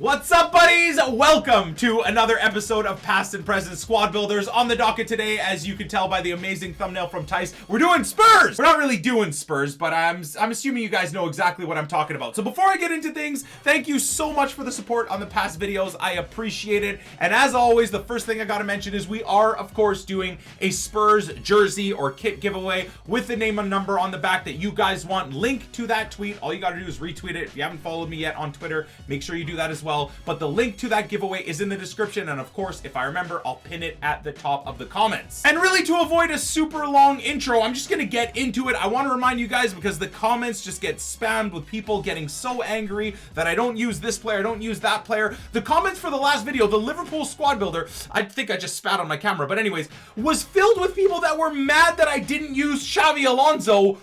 What's up, buddies? Welcome to another episode of Past and Present Squad Builders. On the docket today, as you can tell by the amazing thumbnail from Tice, we're doing Spurs! We're not really doing Spurs, but I'm assuming you guys know exactly what I'm talking about. So before I get into things, thank you so much for the support on the past videos. I appreciate it. And as always, the first thing I gotta mention is we are, of course, doing a Spurs jersey or kit giveaway with the name and number on the back that you guys want. Link to that tweet. All you gotta do is retweet it. If you haven't followed me yet on Twitter, make sure you do that as well. But the link to that giveaway is in the description, and of course, if I remember, I'll pin it at the top of the comments. And really, to avoid a super long intro, I'm just gonna get into it. I want to remind you guys, because the comments just get spammed with people getting so angry that I don't use this player, I don't use that player. The comments for the last video, the Liverpool squad builder, I think I just spat on my camera, but anyways, was filled with people that were mad that I didn't use Xavi Alonso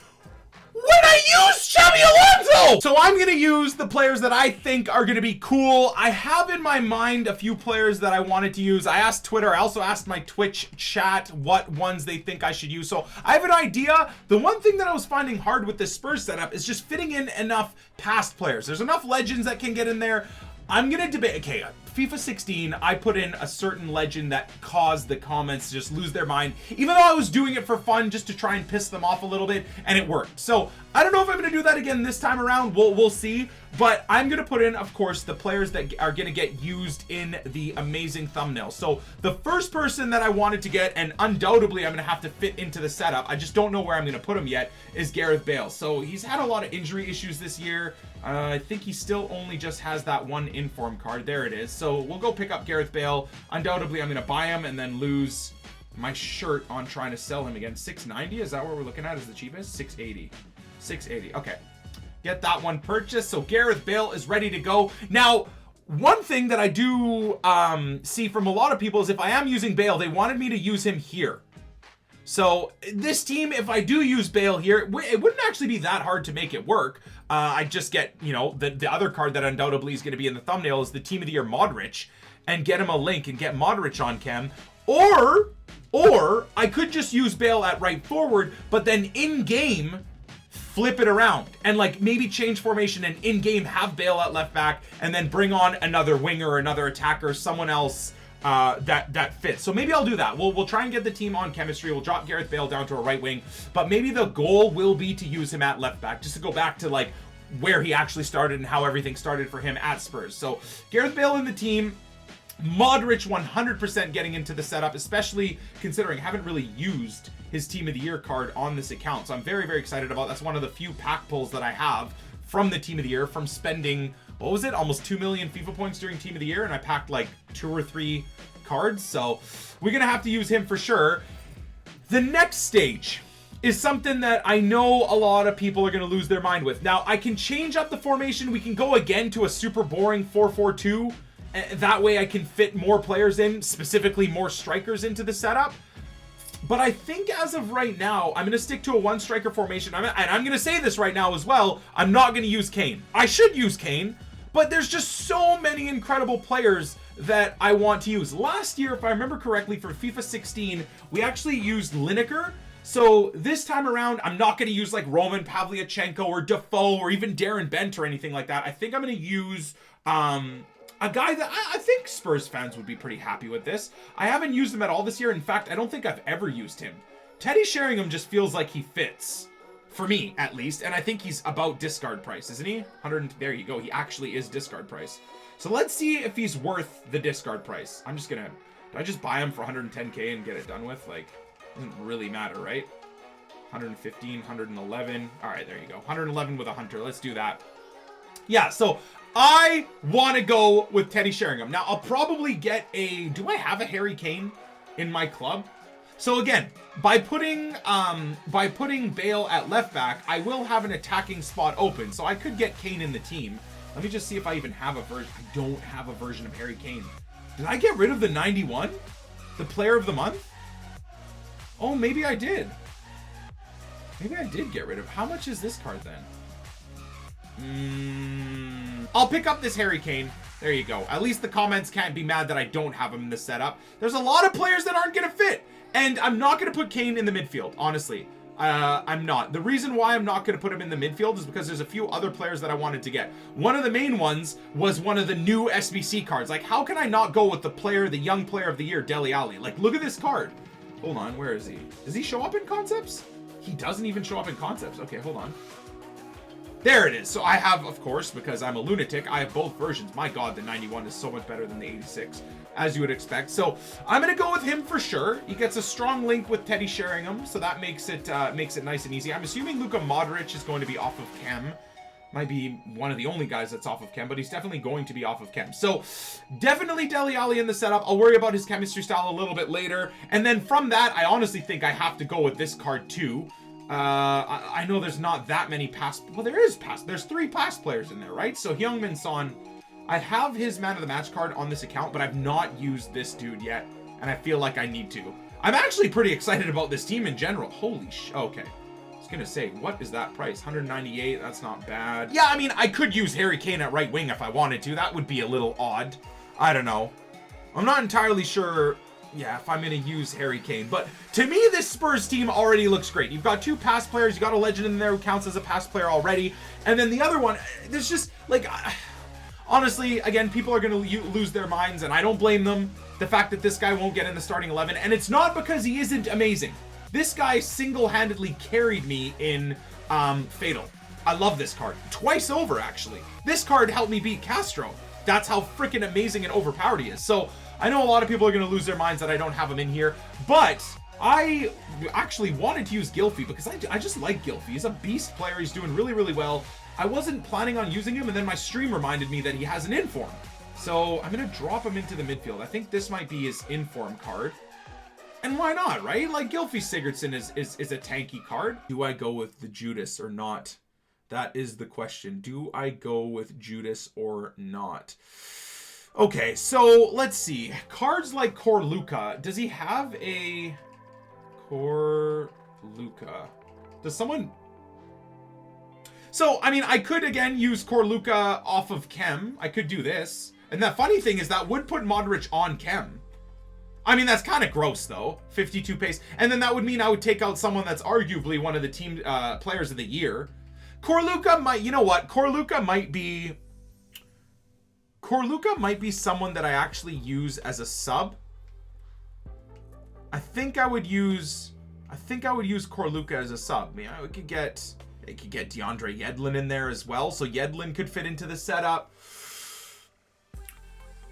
when I used Xavi Alonso! So I'm gonna use the players that I think are gonna be cool. I have in my mind a few players that I wanted to use. I asked Twitter, I also asked my Twitch chat what ones they think I should use. So I have an idea. The one thing that I was finding hard with this Spurs setup is just fitting in enough past players. There's enough legends that can get in there. I'm gonna debate, okay, FIFA 16, I put in a certain legend that caused the comments to just lose their mind, even though I was doing it for fun, just to try and piss them off a little bit, and it worked. So I don't know if I'm gonna do that again this time around. We'll see. But I'm gonna put in, of course, the players that are gonna get used in the amazing thumbnail. So the first person that I wanted to get, and undoubtedly I'm gonna have to fit into the setup, I just don't know where I'm gonna put him yet, is Gareth Bale. So he's had a lot of injury issues this year. I think he still only just has that one inform card. There it is. So we'll go pick up Gareth Bale. Undoubtedly, I'm going to buy him and then lose my shirt on trying to sell him again. 690, is that what we're looking at as the cheapest? 680. 680, okay. Get that one purchased. So Gareth Bale is ready to go. Now, one thing that I do see from a lot of people is if I am using Bale, they wanted me to use him here. So this team, if I do use Bale here, it wouldn't actually be that hard to make it work. I just get, you know, the other card that undoubtedly is going to be in the thumbnail is the Team of the Year Modric, and get him a link and get Modric on chem. Or I could just use Bale at right forward, but then in game flip it around and like maybe change formation and in game have Bale at left back and then bring on another winger or another attacker, someone else that fits. So maybe I'll do that. We'll try and get the team on chemistry. We'll drop Gareth Bale down to a right wing, but maybe the goal will be to use him at left back, just to go back to like where he actually started and how everything started for him at Spurs. So Gareth Bale in the team. Modric 100% getting into the setup, especially considering I haven't really used his Team of the Year card on this account. So I'm very, very excited about that's one of the few pack pulls that I have from the Team of the Year, from spending, what was it, almost 2 million FIFA points during Team of the Year, and I packed like 2 or 3 cards. So we're gonna have to use him for sure. The next stage is something that I know a lot of people are going to lose their mind with. Now, I can change up the formation. We can go again to a super boring 4-4-2. That way I can fit more players in, specifically more strikers into the setup. But I think as of right now, I'm going to stick to a 1-striker formation. And I'm going to say this right now as well. I'm not going to use Kane. I should use Kane, but there's just so many incredible players that I want to use. Last year, if I remember correctly, for FIFA 16, we actually used Lineker. So this time around, I'm not going to use like Roman Pavlyuchenko or Defoe or even Darren Bent or anything like that. I think I'm going to use a guy that I think Spurs fans would be pretty happy with this. I haven't used him at all this year. In fact, I don't think I've ever used him. Teddy Sheringham just feels like he fits. For me, at least. And I think he's about discard price, isn't he? There you go. He actually is discard price. So let's see if he's worth the discard price. I'm just going to... Do I just buy him for 110k and get it done with? Like, doesn't really matter, right? 115, 111. All right, there you go. 111 with a hunter. Let's do that. Yeah, so I want to go with Teddy Sheringham. Now, I'll probably get a... Do I have a Harry Kane in my club? So again, by putting Bale at left back, I will have an attacking spot open. So I could get Kane in the team. Let me just see if I even have a version. I don't have a version of Harry Kane. Did I get rid of the 91? The player of the month? Oh, maybe I did. Maybe I did get rid of. How much is this card then? I'll pick up this Harry Kane. There you go. At least the comments can't be mad that I don't have him in the setup. There's a lot of players that aren't going to fit. And I'm not going to put Kane in the midfield, honestly. I'm not. The reason why I'm not going to put him in the midfield is because there's a few other players that I wanted to get. One of the main ones was one of the new SBC cards. Like, how can I not go with the young player of the year, Dele Alli? Like, look at this card. Hold on, where is he? Does he show up in concepts? He doesn't even show up in concepts. Okay, hold on. There it is. So I have, of course, because I'm a lunatic, I have both versions. My God, the 91 is so much better than the 86, as you would expect. So I'm going to go with him for sure. He gets a strong link with Teddy Sheringham, so that makes it nice and easy. I'm assuming Luka Modric is going to be off of Chem. Might be one of the only guys that's off of Chem, but he's definitely going to be off of Chem. So definitely Dele Alli in the setup. I'll worry about his chemistry style a little bit later. And then from that, I honestly think I have to go with this card too. I know there's not that many well, there's 3 pass players in there, right? So Heung-min Son, I have his man of the match card on this account, but I've not used this dude yet, and I feel like I need to. I'm actually pretty excited about this team in general. Holy okay. I was gonna say, what is that price? 198, that's not bad. Yeah, I mean, I could use Harry Kane at right wing if I wanted to. That would be a little odd. I don't know. I'm not entirely sure, yeah, if I'm going to use Harry Kane. But to me, this Spurs team already looks great. You've got 2 pass players. You got a legend in there who counts as a pass player already. And then the other one, there's just, like, honestly, again, people are going to lose their minds, and I don't blame them. The fact that this guy won't get in the starting 11. And it's not because he isn't amazing. This guy single-handedly carried me in Fatal. I love this card. Twice over, actually. This card helped me beat Castro. That's how freaking amazing and overpowered he is. So I know a lot of people are going to lose their minds that I don't have him in here, but I actually wanted to use Gylfi because I just like Gylfi. He's a beast player. He's doing really, really well. I wasn't planning on using him, and then my stream reminded me that he has an inform. So I'm going to drop him into the midfield. I think this might be his inform card. And why not, right? Like, Gylfi Sigurdsson is a tanky card. Do I go with the Judas or not? That is the question. Do I go with Judas or not? Okay, so let's see. Cards like Corluka. Does he have a Corluka? Does someone... So, I mean, I could, again, use Corluka off of Chem. I could do this. And the funny thing is that would put Modric on Chem. I mean, that's kind of gross, though. 52 pace. And then that would mean I would take out someone that's arguably one of the team players of the year. Corluka might... You know what? Corluka might be someone that I actually use as a sub. I think I would use Corluka as a sub. Yeah, we could get DeAndre Yedlin in there as well, so Yedlin could fit into the setup.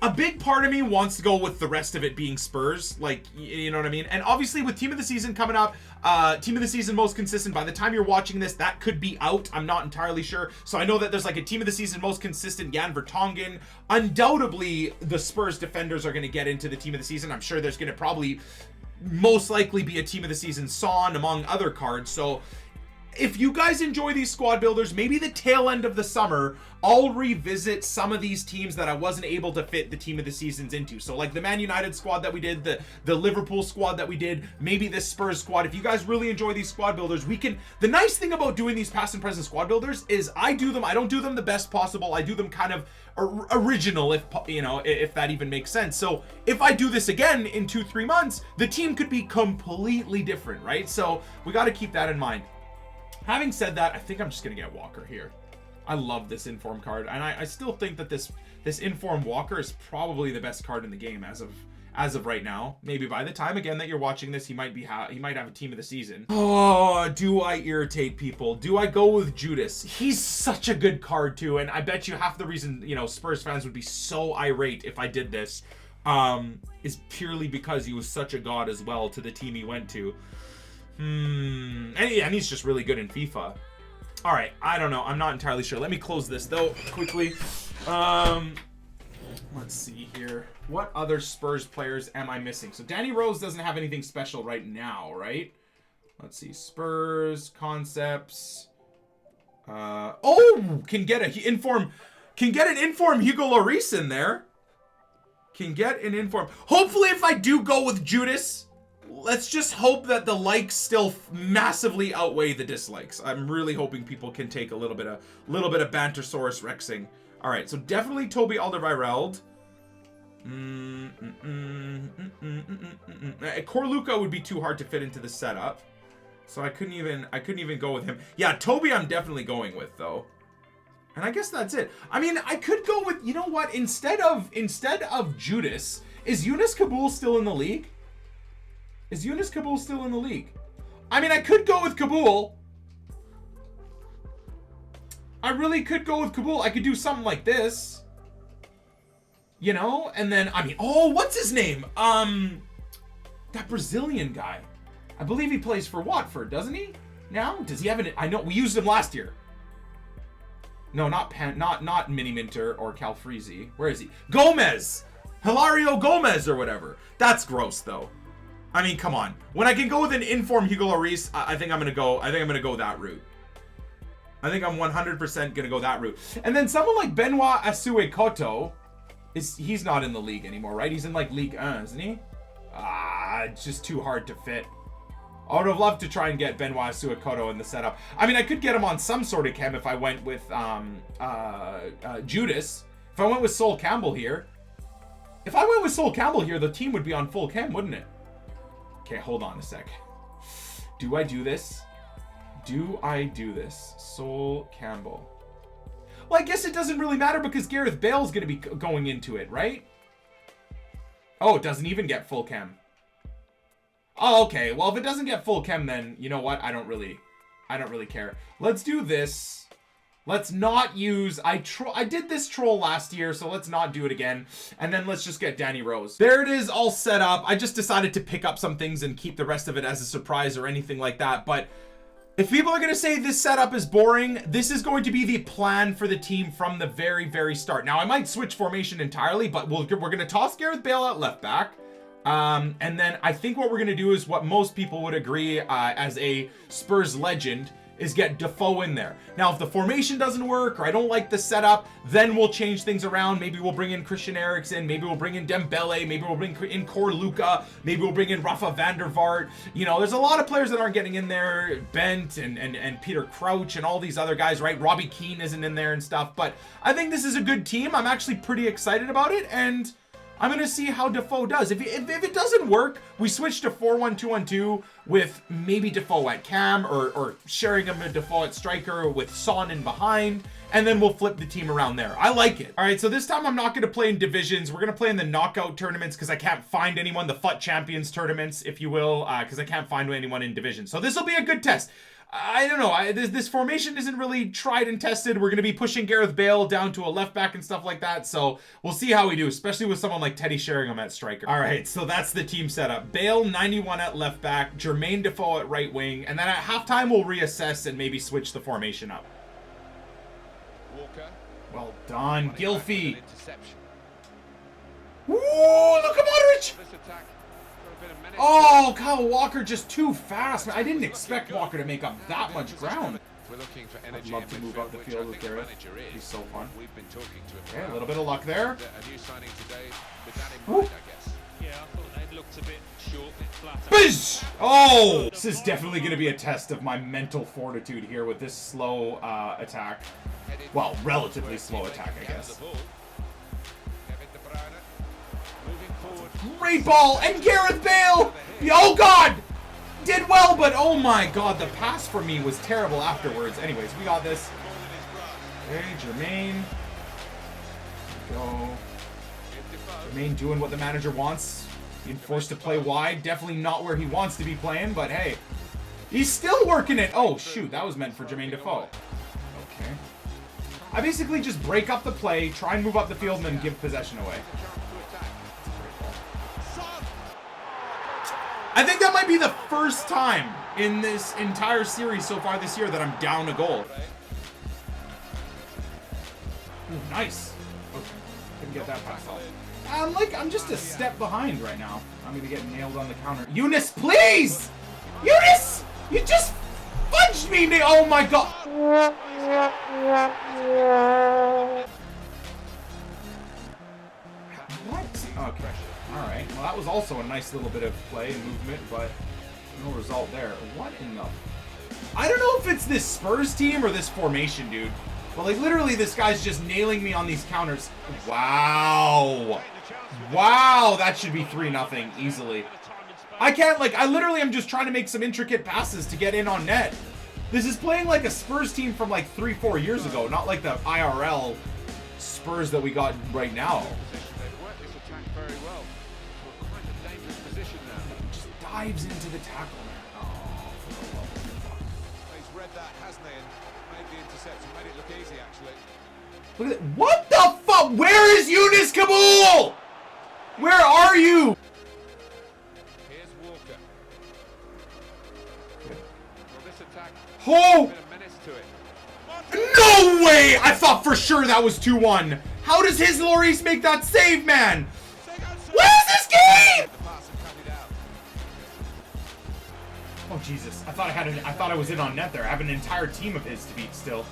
A big part of me wants to go with the rest of it being Spurs, like, you know what I mean? And obviously with Team of the Season coming up, Team of the Season most consistent, by the time you're watching this, that could be out. I'm not entirely sure. So I know that there's like a Team of the Season most consistent Jan Vertonghen. Undoubtedly, the Spurs defenders are going to get into the Team of the Season. I'm sure there's going to probably most likely be a Team of the Season Son among other cards. So if you guys enjoy these squad builders, maybe the tail end of the summer, I'll revisit some of these teams that I wasn't able to fit the Team of the Seasons into. So like the Man United squad that we did, the Liverpool squad that we did, maybe this Spurs squad. If you guys really enjoy these squad builders, we can... The nice thing about doing these past and present squad builders is I don't do them the best possible. I do them kind of original, if you know, if that even makes sense. So if I do this again in 2-3 months, the team could be completely different, right? So we got to keep that in mind. Having said that, I think I'm just going to get Walker here. I love this Inform card, and I still think that this Inform Walker is probably the best card in the game as of right now. Maybe by the time, again, that you're watching this, he might have a Team of the Season. Oh, do I irritate people? Do I go with Judas? He's such a good card, too, and I bet you half the reason, you know, Spurs fans would be so irate if I did this is purely because he was such a god as well to the team he went to. And he's just really good in FIFA. All right, I don't know. I'm not entirely sure. Let me close this though quickly. Let's see here. What other Spurs players am I missing? So Danny Rose doesn't have anything special right now, right? Let's see. Spurs concepts. Can get an inform Hugo Lloris in there. Can get an inform. Hopefully, if I do go with Judas, let's just hope that the likes still massively outweigh the dislikes. I'm really hoping people can take a little bit of Bantersaurus Rexing. All right, so definitely Toby Alderweireld. Corluka would be too hard to fit into the setup. So I couldn't even go with him. Yeah, Toby I'm definitely going with though. And I guess that's it. I mean, I could go with, you know what? Instead of Judas, is Yunus Kabul still in the league? Is Yunus Kabul still in the league? I mean, I could go with Kabul. I really could go with Kabul. I could do something like this. You know? And then, I mean, oh, what's his name? That Brazilian guy. I believe he plays for Watford, doesn't he? Now? Does he have an... I know, we used him last year. No, not Mini Minter or Calfreezy. Where is he? Gomez! Hilario Gomez or whatever. That's gross, though. I mean, come on. When I can go with an informed Hugo Lloris, I think I'm gonna go that route. I think I'm 100% gonna go that route. And then someone like Benoit Asuekoto, he's not in the league anymore, right? He's in like League 1, isn't he? It's just too hard to fit. I would have loved to try and get Benoit Asuekoto in the setup. I mean, I could get him on some sort of chem if I went with Judas. If I went with Sol Campbell here. If I went with Sol Campbell here, the team would be on full chem, wouldn't it? Okay, hold on a sec. Do I do this? Do I do this? Sol Campbell. Well, I guess it doesn't really matter because Gareth Bale's going to be going into it, right? Oh, it doesn't even get full chem. Oh, okay. Well, if it doesn't get full chem, then you know what? I don't really care. Let's do this. Let's not use... I did this troll last year, so let's not do it again. And then let's just get Danny Rose. There it is, all set up. I just decided to pick up some things and keep the rest of it as a surprise or anything like that. But if people are going to say this setup is boring, this is going to be the plan for the team from the very, very start. Now, I might switch formation entirely, but we're going to toss Gareth Bale at left back. And then I think what we're going to do is what most people would agree as a Spurs legend is get Defoe in there. Now, if the formation doesn't work or I don't like the setup, then we'll change things around. Maybe we'll bring in Christian Eriksen. Maybe we'll bring in Dembele. Maybe we'll bring in Cor Luka. Maybe we'll bring in Rafa van der Vaart. You know, there's a lot of players that aren't getting in there. Bent and Peter Crouch and all these other guys, right? Robbie Keane isn't in there and stuff. But I think this is a good team. I'm actually pretty excited about it. And I'm going to see how Defoe does. If it doesn't work, we switch to 4-1-2-1-2 with maybe Defoe at cam or Sheringham and Defoe at striker with Son in behind, and then we'll flip the team around there. I like it. All right, so this time I'm not going to play in divisions. We're going to play in the knockout tournaments because I can't find anyone, the FUT Champions tournaments, if you will, because I can't find anyone in division. So this will be a good test. I don't know. This formation isn't really tried and tested. We're going to be pushing Gareth Bale down to a left back and stuff like that. So we'll see how we do, especially with someone like Teddy Sheringham at striker. All right, so that's the team setup. Bale, 91 at left back, Jermaine Defoe at right wing, and then at halftime we'll reassess and maybe switch the formation up. Walker. Well done, Gylfi. Ooh, look at Modric. Oh, Kyle Walker just too fast. I didn't expect Walker to make up that much ground. I'd love to move up the field with Gareth. He's so fun. Okay, a little bit of luck there. Ooh. Bizz! Oh! This is definitely going to be a test of my mental fortitude here with this slow attack. Well, relatively slow attack, I guess. Great ball, and Gareth Bale! Oh God! Did well, but oh my God, the pass for me was terrible afterwards. Anyways, we got this. Okay, Jermaine. Go. Jermaine doing what the manager wants. Being forced to play wide. Definitely not where he wants to be playing, but hey. He's still working it. Oh, shoot. That was meant for Jermaine Defoe. Okay. I basically just break up the play, try and move up the field, and then give possession away. I think that might be the first time in this entire series so far this year that I'm down a goal. Ooh, nice. Okay. Couldn't get that pass off. I'm just a step behind right now. I'm gonna get nailed on the counter. Eunice, please! Eunice! You just fudged me! Oh my God! What? Okay. Alright, well that was also a nice little bit of play and movement, but no result there. What in the... I don't know if it's this Spurs team or this formation, dude. But like literally this guy's just nailing me on these counters. Wow. Wow, that should be 3-0 easily. I can't, like, I literally am just trying to make some intricate passes to get in on net. This is playing like a Spurs team from like 3-4 years ago, not like the IRL Spurs that we got right now. Just dives into the tackle, man. Oh, for the love of fuck. He's read that, hasn't he? And made the intercept and made it look easy, actually. Look at that. What the fuck? Where is Yunus Kabul? Where are you? Here's Walker. Well, this attack Oh! been a menace to it. No way! I thought for sure that was 2-1. How does his Lloris make that save, man? What is this game? The pass and cut it out. Oh Jesus! I thought I was in on net there. I have an entire team of his to beat still.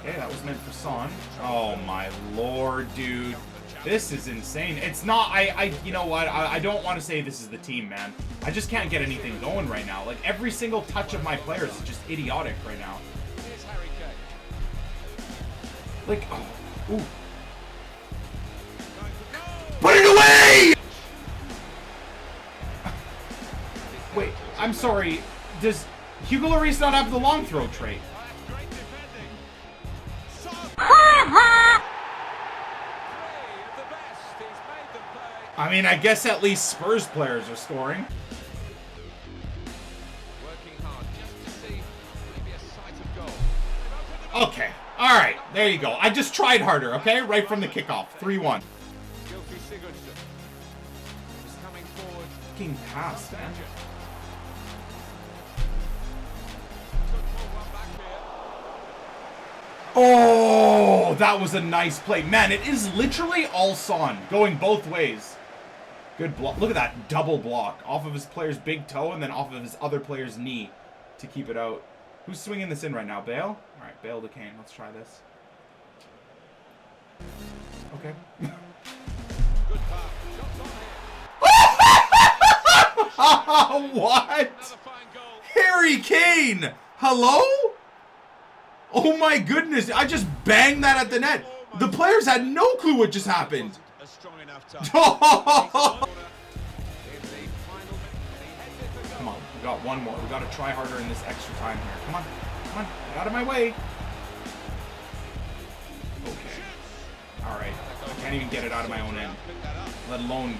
Okay, that was meant for Son. Oh my lord, dude. This is insane. It's not, you know what? I don't want to say this is the team, man. I just can't get anything going right now. Like, every single touch of my players is just idiotic right now. Here's Harry Kane. Like, oh, ooh. Put it away! Wait, I'm sorry. Does Hugo Lloris not have the long throw trait? Great defending. I mean, I guess at least Spurs players are scoring. Working hard just to see maybe a sight of goal. Okay, all right, there you go. I just tried harder, okay? Right from the kickoff, 3-1. Guilty Sigurdsson. Just coming forward. Fucking pass, man. Oh, that was a nice play. Man, it is literally all Son, going both ways. Good block. Look at that double block off of his player's big toe and then off of his other player's knee to keep it out. Who's swinging this in right now? Bale? All right, Bale to Kane. Let's try this. Okay. Good pass. Shots on here. What? Another fine goal. Harry Kane! Hello? Oh my goodness, I just banged that at the net. The players had no clue what just happened. A strong enough touch. Come on, we got one more. We got to try harder in this extra time here. Come on, get out of my way. Okay. All right, I can't even get it out of my own end, let alone...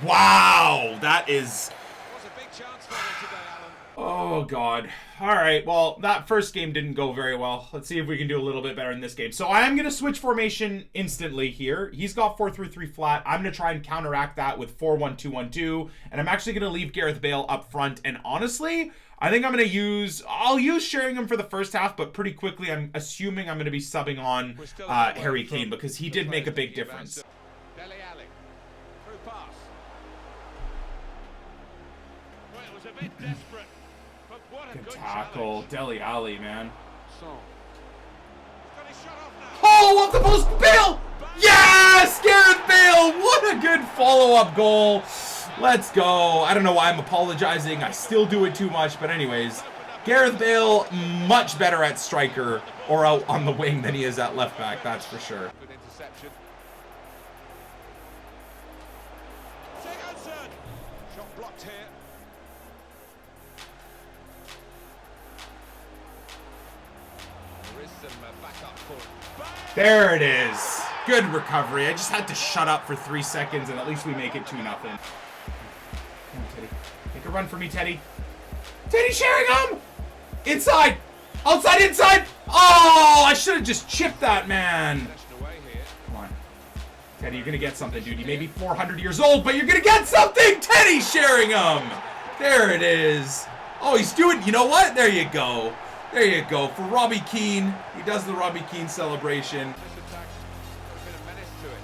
Wow, that is... Was a big chance for him today, Alan. Oh, God. All right, well, that first game didn't go very well. Let's see if we can do a little bit better in this game. So I am going to switch formation instantly here. He's got 4-3-3 flat. I'm going to try and counteract that with 4-1-2-1-2, and I'm actually going to leave Gareth Bale up front. And honestly, I think I'll use Sheringham for the first half, but pretty quickly I'm assuming I'm going to be subbing on Harry Kane because he did make a big difference. Dele Alli. Through pass. Well, it was a bit desperate. But what a Good good tackle. Dele Alli, man. Son. He's got his shot off now. Oh, off the post, Bale! Yes! Gareth Bale! What a good follow-up goal. Let's go. I don't know why I'm apologizing. I still do it too much, but anyways. Gareth Bale, much better at striker or out on the wing than he is at left back, that's for sure. Good interception. Sigurdsson. Shot blocked here. There is some backup for There it is. Good recovery. I just had to shut up for 3 seconds, and at least we make it 2-0. Come on, Teddy. Make a run for me, Teddy. Teddy Sheringham! Inside! Outside, inside! Oh, I should have just chipped that, man. away here. Come on. Teddy, you're going to get something, dude. You may be 400 years old, but you're going to get something! Teddy Sheringham! There it is. Oh, he's doing... You know what? There you go. There you go. For Robbie Keane. He does the Robbie Keane celebration. This attack has been a menace to it.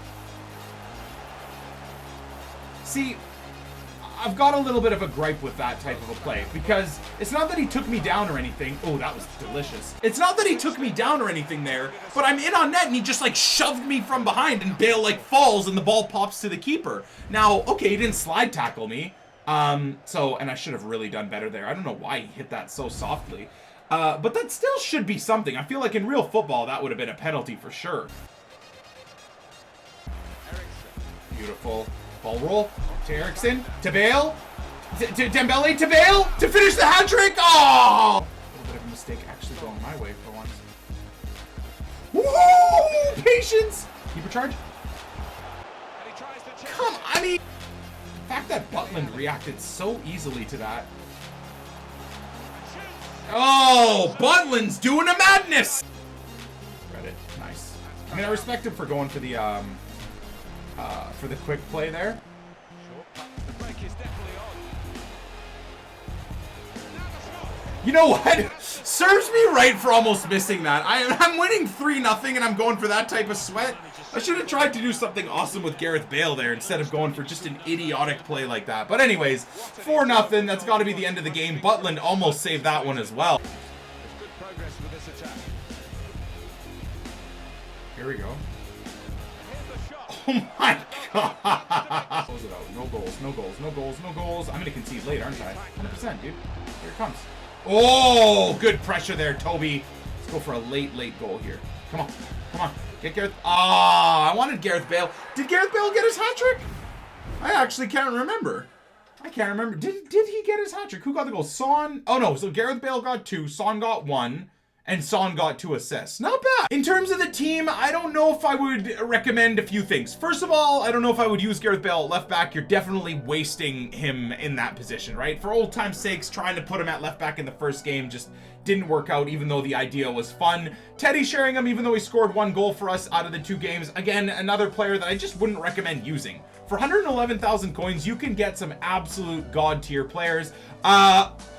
See, I've got a little bit of a gripe with that type of a play because it's not that he took me down or anything. Oh, that was delicious. It's not that he took me down or anything there, but I'm in on net and he just like shoved me from behind and Bale like falls and the ball pops to the keeper. Now, okay, he didn't slide tackle me. And I should have really done better there. I don't know why he hit that so softly. But that still should be something. I feel like in real football, that would have been a penalty for sure. Eriksson. Beautiful. Ball roll to Eriksson, to Bale. Dembele to Bale to finish the hat trick. Oh, a little bit of a mistake actually going my way for once. Woo! Patience. Keeper charge. Come, I mean, the fact that Butland reacted so easily to that. Oh, Butland's doing a madness. Read it, nice. I mean, I respect him for going for the quick play there. You know what? Serves me right for almost missing that. I'm winning 3-0 and I'm going for that type of sweat. I should have tried to do something awesome with Gareth Bale there instead of going for just an idiotic play like that. But anyways, 4-0. That's got to be the end of the game. Butland almost saved that one as well. Here we go. Oh my god. Close it out. No goals, no goals, no goals, no goals. I'm going to concede late, aren't I? 100%, dude. Here it comes. Oh, good pressure there, Toby. Let's go for a late goal here. Come on. Come on. Get Gareth. Ah, I wanted Gareth Bale. Did Gareth Bale get his hat trick? I actually can't remember. I can't remember. Did he get his hat trick? Who got the goal? Son? Oh, no. So Gareth Bale got 2. Son got 1. And Son got 2 assists. Not bad. In terms of the team, I don't know if I would recommend a few things. First of all, I don't know if I would use Gareth Bale at left back. You're definitely wasting him in that position, right? For old time's sakes, trying to put him at left back in the first game just didn't work out, even though the idea was fun. Teddy Sheringham, even though he scored 1 goal for us out of the 2 games, again, another player that I just wouldn't recommend using. For 111,000 coins, you can get some absolute god tier players.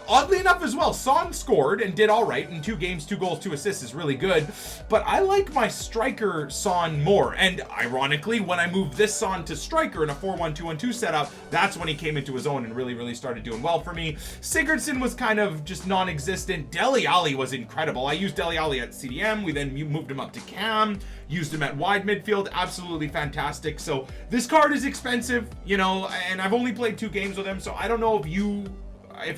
Oddly enough as well, Son scored and did all right in 2 games, 2 goals, 2 assists is really good. But I like my striker Son more. And ironically, when I moved this Son to striker in a 4-1-2-1-2 setup, that's when he came into his own and really started doing well for me. Sigurdsson was kind of just non-existent. Dele Alli was incredible. I used Dele Alli at CDM. We then moved him up to Cam, used him at wide midfield. Absolutely fantastic. So this card is expensive, you know, and I've only played 2 games with him. So I don't know if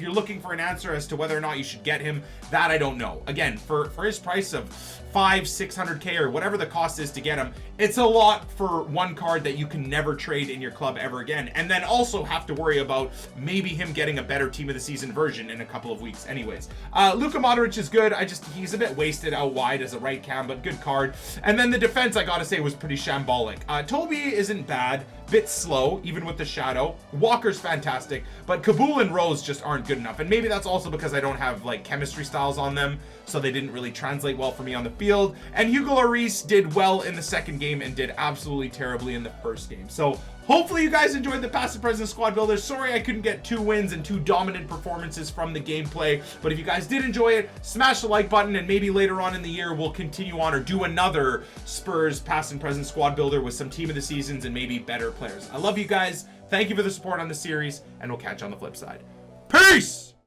you're looking for an answer as to whether or not you should get him, that I don't know. Again, for his price of 500-600k or whatever the cost is to get him, it's a lot for 1 card that you can never trade in your club ever again, and then also have to worry about maybe him getting a better team of the season version in a couple of weeks anyways. Luka Modric is good. He's a bit wasted out wide as a right cam, but good card. And then the defense, I gotta say, was pretty shambolic. Toby isn't bad, bit slow even with the shadow. Walker's fantastic, but Kabul and Rose just aren't good enough, and maybe that's also because I don't have like chemistry styles on them, so they didn't really translate well for me on the field. And Hugo Lloris did well in the second game and did absolutely terribly in the first game. So hopefully you guys enjoyed the Past and Present Squad Builders. Sorry I couldn't get 2 wins and 2 dominant performances from the gameplay, but if you guys did enjoy it, smash the like button, and maybe later on in the year we'll continue on or do another Spurs Past and Present Squad Builder with some team of the seasons and maybe better players. I love you guys. Thank you for the support on the series, and we'll catch you on the flip side. Peace!